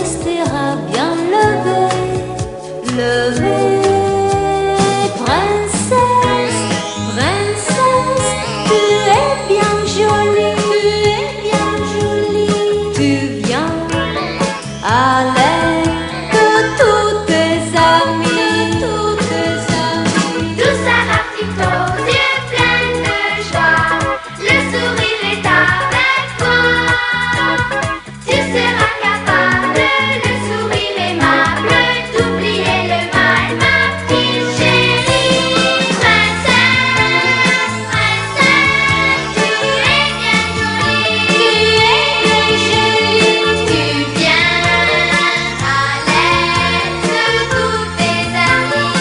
restera bien levé, levé. Princesse, princesse, tu es bien jolie, tu viens à l'aide de tous tes amis, Tout ça va plutôt, yeux pleins de joie, le sourire est avec toi. Tu seras capable, le sourire aimable, d'oublier le mal, ma petite chérie. Princesse, princesse, tu es bien jolie, tu viens à l'aide de tous tes amis.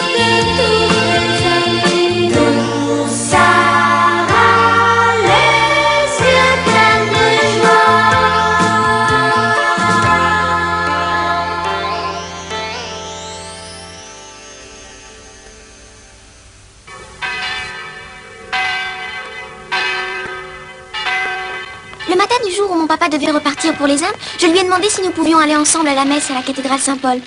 Nous, Sarah, les yeux pleins de joie. Le matin du jour où mon papa devait repartir pour les Indes, je lui ai demandé si nous pouvions aller ensemble à la messe à la cathédrale Saint-Paul.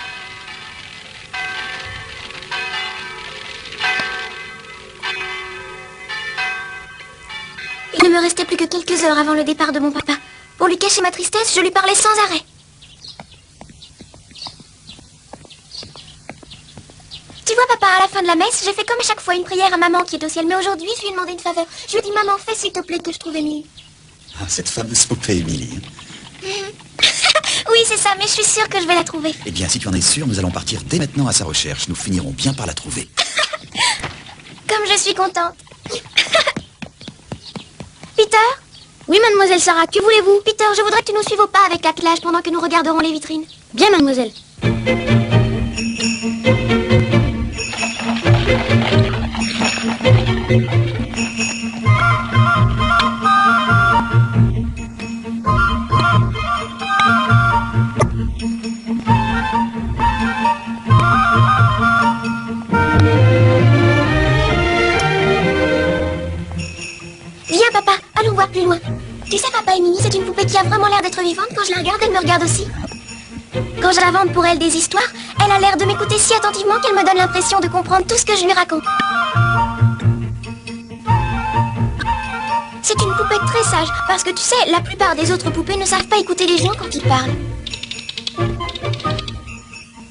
Il ne me restait plus que quelques heures avant le départ de mon papa. Pour lui cacher ma tristesse, je lui parlais sans arrêt. Tu vois, papa, à la fin de la messe, j'ai fait comme à chaque fois une prière à maman qui est au ciel. Mais aujourd'hui, je lui ai demandé une faveur. Je lui ai dit, maman, fais s'il te plaît que je trouve Émilie. Ah, cette fameuse poupée Émilie. Oui, c'est ça, mais je suis sûre que je vais la trouver. Eh bien, si tu en es sûr, nous allons partir dès maintenant à sa recherche. Nous finirons bien par la trouver. Comme je suis contente. Peter? Oui, mademoiselle Sarah, que voulez-vous? Peter, je voudrais que tu nous suives au pas avec l'attelage pendant que nous regarderons les vitrines. Bien, mademoiselle. Viens, papa, allons voir plus loin. Tu sais, papa, Émilie, c'est une poupée qui a vraiment l'air d'être vivante. Quand je la regarde, elle me regarde aussi. Quand je l'invente pour elle des histoires, elle a l'air de m'écouter si attentivement qu'elle me donne l'impression de comprendre tout ce que je lui raconte. C'est une poupée très sage, parce que tu sais, la plupart des autres poupées ne savent pas écouter les gens quand ils parlent.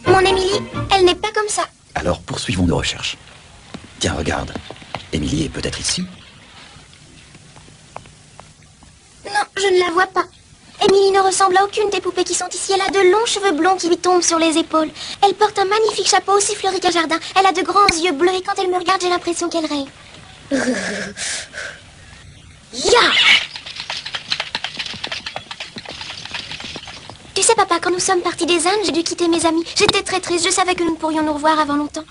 Mon Émilie, elle n'est pas comme ça. Alors, poursuivons nos recherches. Tiens, regarde. Émilie est peut-être ici. Non, je ne la vois pas. Émilie ne ressemble à aucune des poupées qui sont ici. Elle a de longs cheveux blonds qui lui tombent sur les épaules. Elle porte un magnifique chapeau aussi fleuri qu'un jardin. Elle a de grands yeux bleus et quand elle me regarde, j'ai l'impression qu'elle rêve. Ya! Tu sais, papa, quand nous sommes partis des Indes, j'ai dû quitter mes amis. J'étais très triste. Je savais que nous ne pourrions nous revoir avant longtemps.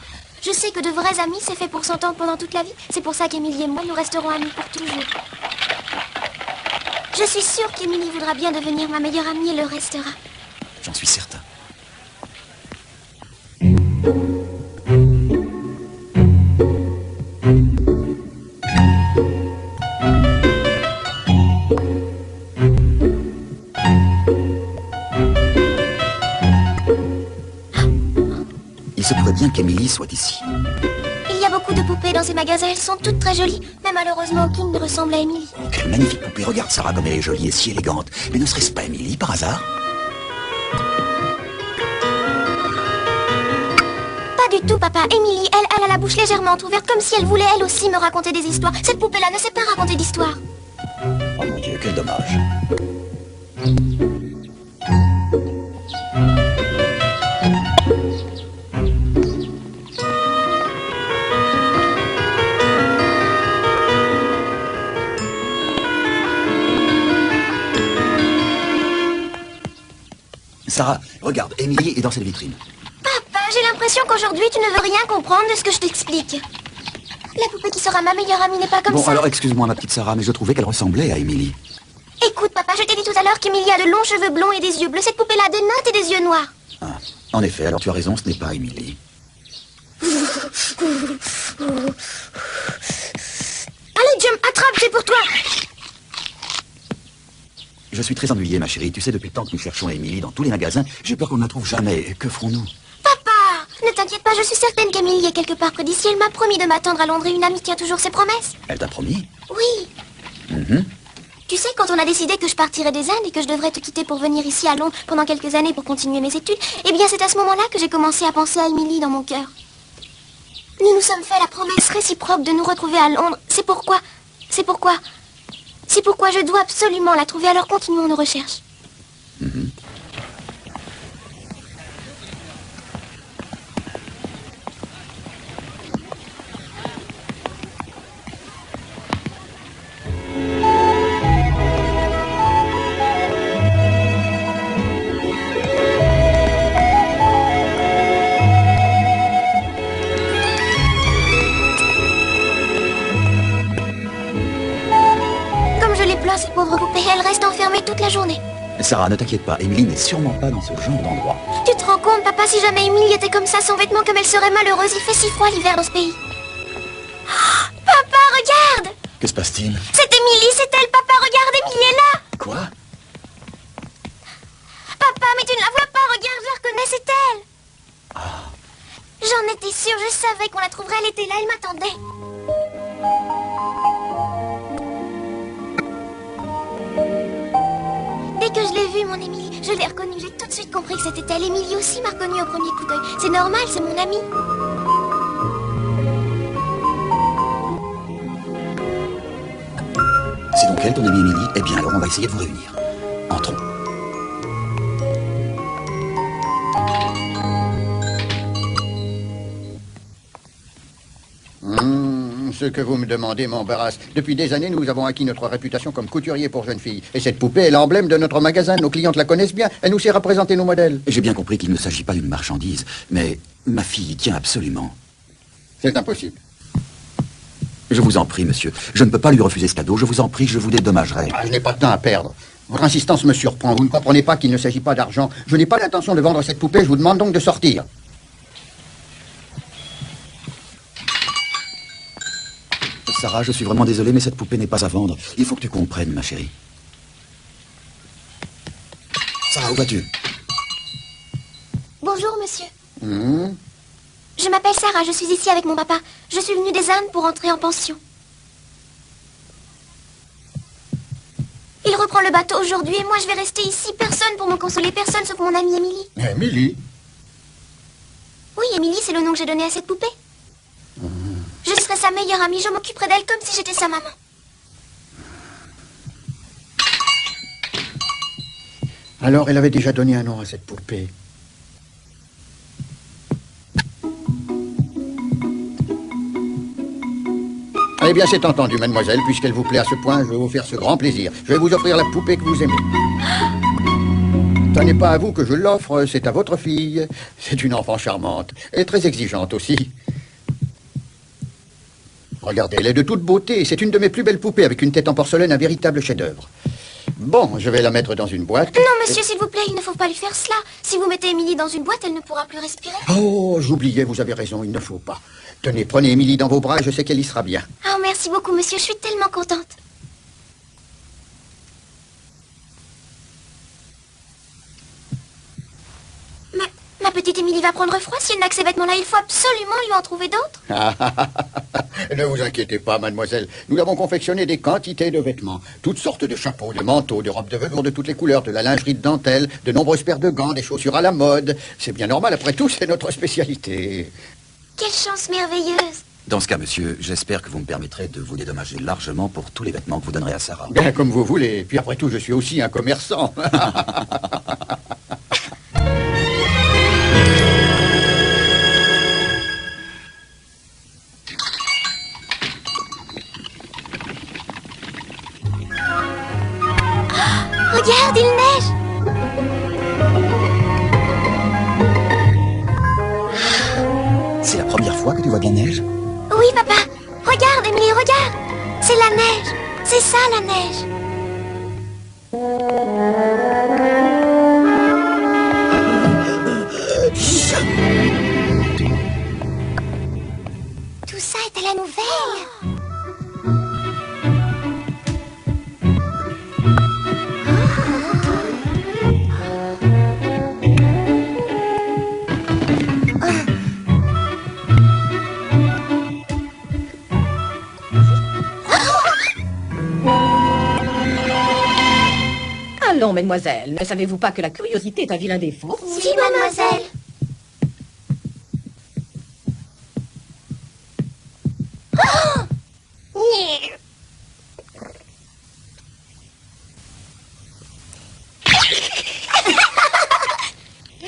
Je sais que de vrais amis, c'est fait pour s'entendre pendant toute la vie. C'est pour ça qu'Émilie et moi, nous resterons amis pour toujours. Je suis sûre qu'Émilie voudra bien devenir ma meilleure amie et le restera. J'en suis certain. Il se pourrait bien qu'Émilie soit ici. Il y a beaucoup de poupées dans ces magasins. Elles sont toutes très jolies. Mais malheureusement, aucune ne ressemble à Émilie. Oh, quelle magnifique poupée. Regarde Sarah comme elle est jolie et si élégante. Mais ne serait-ce pas Émilie par hasard? Pas du tout, papa. Émilie, elle a la bouche légèrement ouverte, comme si elle voulait elle aussi me raconter des histoires. Cette poupée-là ne sait pas raconter d'histoires. Oh mon Dieu, quel dommage. Sarah, regarde, Émilie est dans cette vitrine. Papa, j'ai l'impression qu'aujourd'hui, tu ne veux rien comprendre de ce que je t'explique. La poupée qui sera ma meilleure amie n'est pas comme Bon, ça. alors excuse-moi ma petite Sarah, mais je trouvais qu'elle ressemblait à Émilie. Écoute, papa, je t'ai dit tout à l'heure qu'Émilie a de longs cheveux blonds et des yeux bleus. Cette poupée-là a des nattes et des yeux noirs. Ah, en effet, alors tu as raison, ce n'est pas Émilie. Allez, Jum, attrape, c'est pour toi. Je suis très ennuyé, ma chérie. Tu sais, depuis le temps que nous cherchons Émilie dans tous les magasins, j'ai peur qu'on ne la trouve jamais. Que ferons-nous? Papa, ne t'inquiète pas, je suis certaine qu'Émilie est quelque part près d'ici. Elle m'a promis de m'attendre à Londres et une amie tient toujours ses promesses. Elle t'a promis? Oui. Tu sais, quand on a décidé que je partirais des Indes et que je devrais te quitter pour venir ici à Londres pendant quelques années pour continuer mes études, eh bien c'est à ce moment-là que j'ai commencé à penser à Émilie dans mon cœur. Nous nous sommes fait la promesse réciproque de nous retrouver à Londres. C'est pourquoi je dois absolument la trouver, alors continuons nos recherches. Cette pauvre poupée, elle reste enfermée toute la journée. Sarah, ne t'inquiète pas, Émilie n'est sûrement pas dans ce genre d'endroit. Tu te rends compte, papa, si jamais Émilie était comme ça, sans vêtements, comme elle serait malheureuse. Il fait si froid l'hiver dans ce pays. Oh, papa, regarde! Que se passe-t-il? C'est Émilie, c'est elle, papa, regarde, Émilie est là! Quoi? Papa, mais tu ne la vois pas, regarde, je la reconnais, c'est elle! J'en étais sûre, je savais qu'on la trouverait, elle était là, elle m'attendait. Dès que je l'ai vue, mon Émilie, je l'ai reconnue. J'ai tout de suite compris que c'était elle. Émilie aussi m'a reconnue au premier coup d'œil. C'est normal, c'est mon amie. C'est donc elle, ton amie Émilie? Eh bien, alors on va essayer de vous réunir. Entrons. Ce que vous me demandez m'embarrasse. Depuis des années, nous avons acquis notre réputation comme couturier pour jeunes filles. Et cette poupée est l'emblème de notre magasin. Nos clientes la connaissent bien. Elle nous sert à présenter nos modèles. J'ai bien compris qu'il ne s'agit pas d'une marchandise, mais ma fille y tient absolument. C'est impossible. Je vous en prie, monsieur. Je ne peux pas lui refuser ce cadeau. Je vous en prie, je vous dédommagerai. Je n'ai pas de temps à perdre. Votre insistance me surprend. Vous ne comprenez pas qu'il ne s'agit pas d'argent. Je n'ai pas l'intention de vendre cette poupée. Je vous demande donc de sortir. Sarah, je suis vraiment désolé, mais cette poupée n'est pas à vendre. Il faut que tu comprennes, ma chérie. Sarah, où vas-tu? Bonjour, monsieur. Je m'appelle Sarah, je suis ici avec mon papa. Je suis venue des Indes pour entrer en pension. Il reprend le bateau aujourd'hui et moi je vais rester ici. Personne pour me consoler, personne sauf mon amie Émilie. Émilie? Oui, Émilie, c'est le nom que j'ai donné à cette poupée. Je serai sa meilleure amie, je m'occuperai d'elle comme si j'étais sa maman. Alors, elle avait déjà donné un nom à cette poupée. Eh bien, c'est entendu, mademoiselle. Puisqu'elle vous plaît à ce point, je vais vous faire ce grand plaisir. Je vais vous offrir la poupée que vous aimez. Ce n'est pas à vous que je l'offre, c'est à votre fille. C'est une enfant charmante et très exigeante aussi. Regardez, elle est de toute beauté. C'est une de mes plus belles poupées avec une tête en porcelaine, un véritable chef-d'œuvre. Bon, je vais la mettre dans une boîte. Non, monsieur, s'il vous plaît, il ne faut pas lui faire cela. Si vous mettez Émilie dans une boîte, elle ne pourra plus respirer. Oh, j'oubliais, vous avez raison, il ne faut pas. Tenez, prenez Émilie dans vos bras et je sais qu'elle y sera bien. Oh, merci beaucoup, monsieur, je suis tellement contente. Ma petite Émilie va prendre froid. Si elle n'a que ces vêtements-là, il faut absolument lui en trouver d'autres. Ne vous inquiétez pas, mademoiselle. Nous avons confectionné des quantités de vêtements. Toutes sortes de chapeaux, de manteaux, de robes de velours de toutes les couleurs, de la lingerie de dentelle, de nombreuses paires de gants, des chaussures à la mode. C'est bien normal, après tout, c'est notre spécialité. Quelle chance merveilleuse. Dans ce cas, monsieur, j'espère que vous me permettrez de vous dédommager largement pour tous les vêtements que vous donnerez à Sarah. Bien, comme vous voulez. Puis après tout, je suis aussi un commerçant. Regarde, il neige. C'est la première fois que tu vois de la neige? Oui, papa. Regarde, Émilie, regarde. C'est la neige. C'est ça, la neige. Tout ça est à la nouvelle. Allons, mesdemoiselles, ne savez-vous pas que la curiosité est un vilain défaut? Si, mademoiselle.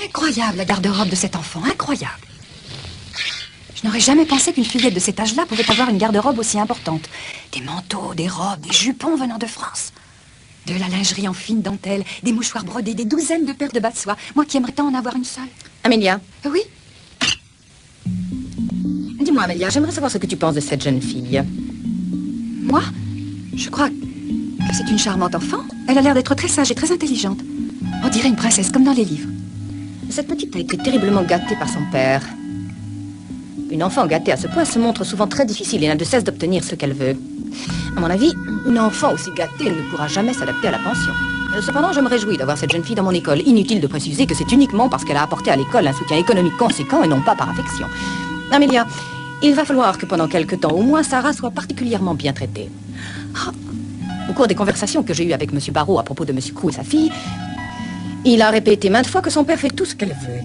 Incroyable, la garde-robe de cet enfant, incroyable. Je n'aurais jamais pensé qu'une fillette de cet âge-là pouvait avoir une garde-robe aussi importante. Des manteaux, des robes, des jupons venant de France. De la lingerie en fine dentelle, des mouchoirs brodés, des douzaines de paires de bas de soie. Moi qui aimerais tant en avoir une seule. Amélia, Oui, dis-moi, Amélia, j'aimerais savoir ce que tu penses de cette jeune fille. moi, je crois que c'est une charmante enfant. Elle a l'air d'être très sage et très intelligente. On dirait une princesse, comme dans les livres. Cette petite a été terriblement gâtée par son père. Une enfant gâtée à ce point se montre souvent très difficile et n'a de cesse d'obtenir ce qu'elle veut. À mon avis, une enfant aussi gâtée ne pourra jamais s'adapter à la pension. Cependant, je me réjouis d'avoir cette jeune fille dans mon école. Inutile de préciser que c'est uniquement parce qu'elle a apporté à l'école un soutien économique conséquent et non pas par affection. Amélia, il va falloir que pendant quelque temps, au moins, Sarah soit particulièrement bien traitée. Ah, au cours des conversations que j'ai eues avec M. Barrault à propos de M. Crew et sa fille, il a répété maintes fois que son père fait tout ce qu'elle veut.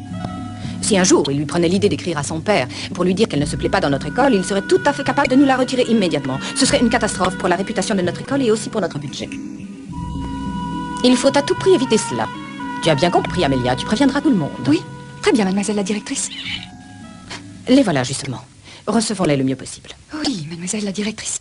Si un jour il lui prenait l'idée d'écrire à son père pour lui dire qu'elle ne se plaît pas dans notre école, il serait tout à fait capable de nous la retirer immédiatement. Ce serait une catastrophe pour la réputation de notre école et aussi pour notre budget. Il faut à tout prix éviter cela. Tu as bien compris, Amélia, tu préviendras tout le monde. Oui, très bien, mademoiselle la directrice. Les voilà, justement. Recevons-les le mieux possible. Oui, mademoiselle la directrice.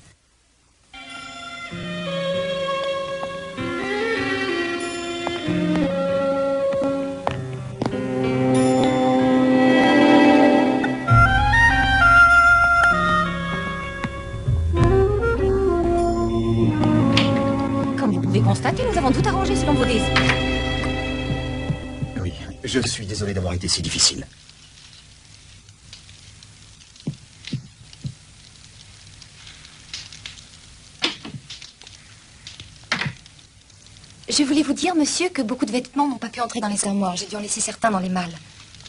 Comme vous pouvez constater, nous avons tout arrangé selon vos désirs. Oui, je suis désolé d'avoir été si difficile. Je voulais vous dire, monsieur, que beaucoup de vêtements n'ont pas pu entrer dans les armoires. J'ai dû en laisser certains dans les malles.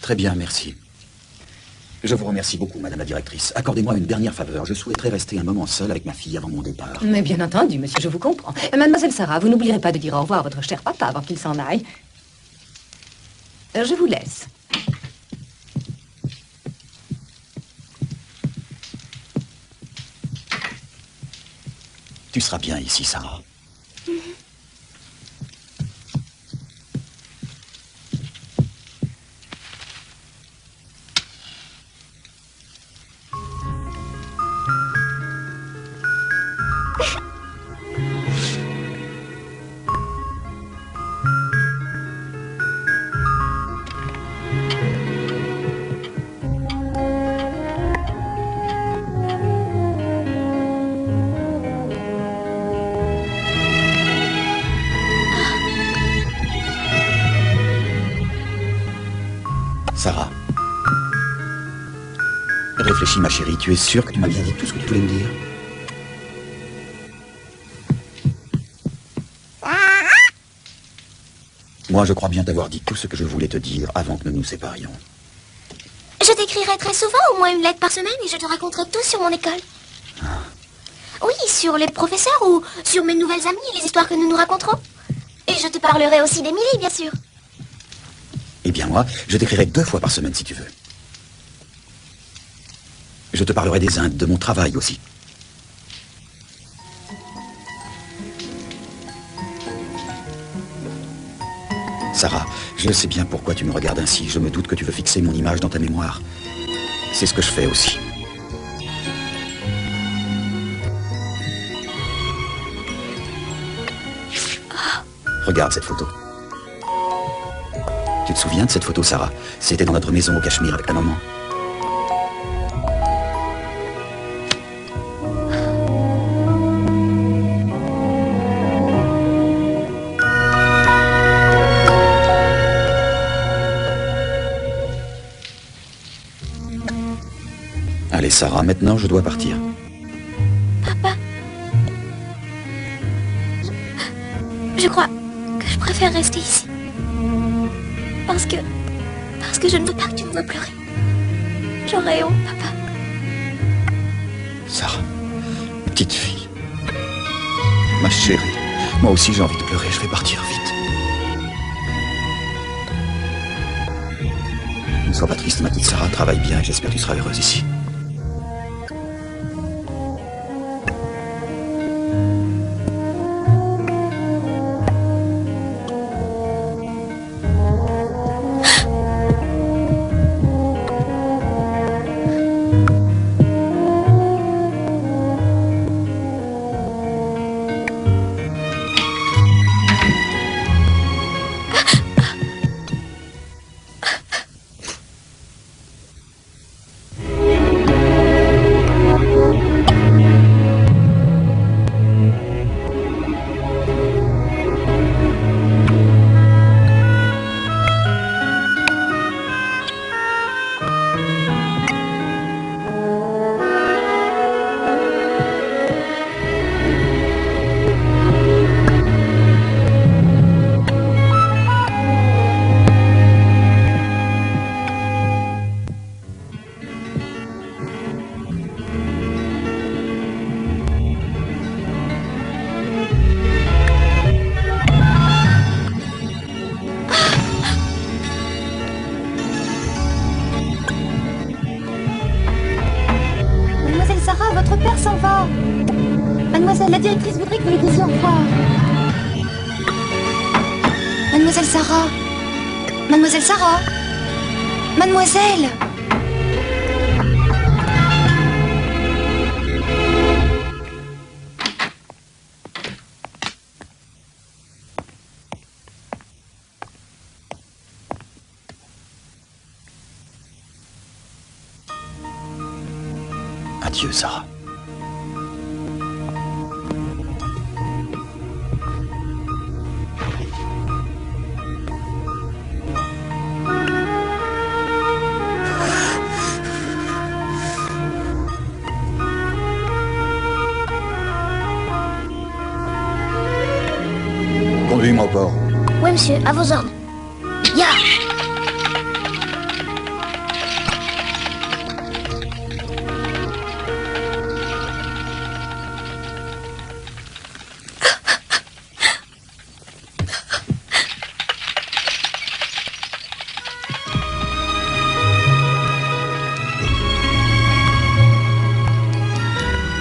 Très bien, merci. Je vous remercie beaucoup, madame la directrice. Accordez-moi une dernière faveur. Je souhaiterais rester un moment seul avec ma fille avant mon départ. Mais bien entendu, monsieur, je vous comprends. Mademoiselle Sarah, vous n'oublierez pas de dire au revoir à votre cher papa avant qu'il s'en aille. Je vous laisse. Tu seras bien ici, Sarah. Sarah. Réfléchis, ma chérie. Tu es sûre que tu m'as bien dit tout ce que tu voulais me dire? Moi, je crois bien t'avoir dit tout ce que je voulais te dire avant que nous nous séparions. Je t'écrirai très souvent, au moins une lettre par semaine, et je te raconterai tout sur mon école. Oui, sur les professeurs ou sur mes nouvelles amies et les histoires que nous nous raconterons. Et je te parlerai aussi d'Émilie, bien sûr. Eh bien, moi, je t'écrirai 2 fois par semaine, si tu veux. Je te parlerai des Indes, de mon travail aussi. Sarah, je sais bien pourquoi tu me regardes ainsi. Je me doute que tu veux fixer mon image dans ta mémoire. C'est ce que je fais aussi. Regarde cette photo. Tu te souviens de cette photo, Sarah? C'était dans notre maison au Cachemire avec ta maman. Allez, Sarah, maintenant je dois partir. Papa. Je crois que je préfère rester ici. Parce que je ne veux pas que tu me vois pleurer. J'aurais honte, papa. Sarah, petite fille. Ma chérie, moi aussi j'ai envie de pleurer, je vais partir vite. Ne sois pas triste, ma petite Sarah. Travaille bien et j'espère que tu seras heureuse ici. Mademoiselle Sarah, votre père s'en va. Mademoiselle, la directrice voudrait que vous lui disiez au revoir. Mademoiselle Sarah. Mademoiselle Sarah. Mademoiselle. Adieu, Sarah. Conduis-moi au port. Oui, monsieur, à vos ordres. Ya.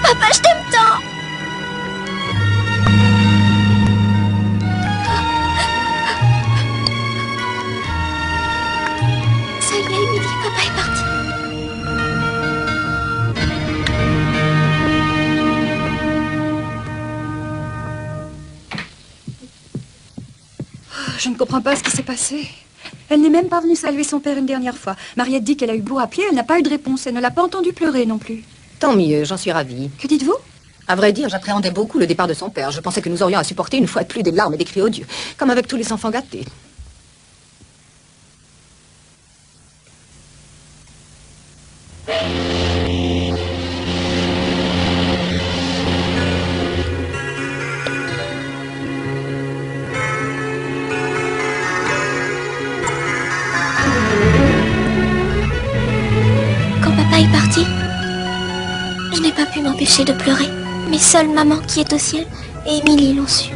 Papa, je t'aime tant. Ça y est, Émilie, papa est parti. Je ne comprends pas ce qui s'est passé. Elle n'est même pas venue saluer son père une dernière fois. Mariette dit qu'elle a eu beau appeler, elle n'a pas eu de réponse. Elle ne l'a pas entendu pleurer non plus. Tant mieux, j'en suis ravie. Que dites-vous? À vrai dire, j'appréhendais beaucoup le départ de son père. Je pensais que nous aurions à supporter une fois de plus des larmes et des cris odieux, comme avec tous les enfants gâtés. Quand papa est parti, je n'ai pas pu m'empêcher de pleurer. Mais seule maman qui est au ciel et Émilie l'ont su.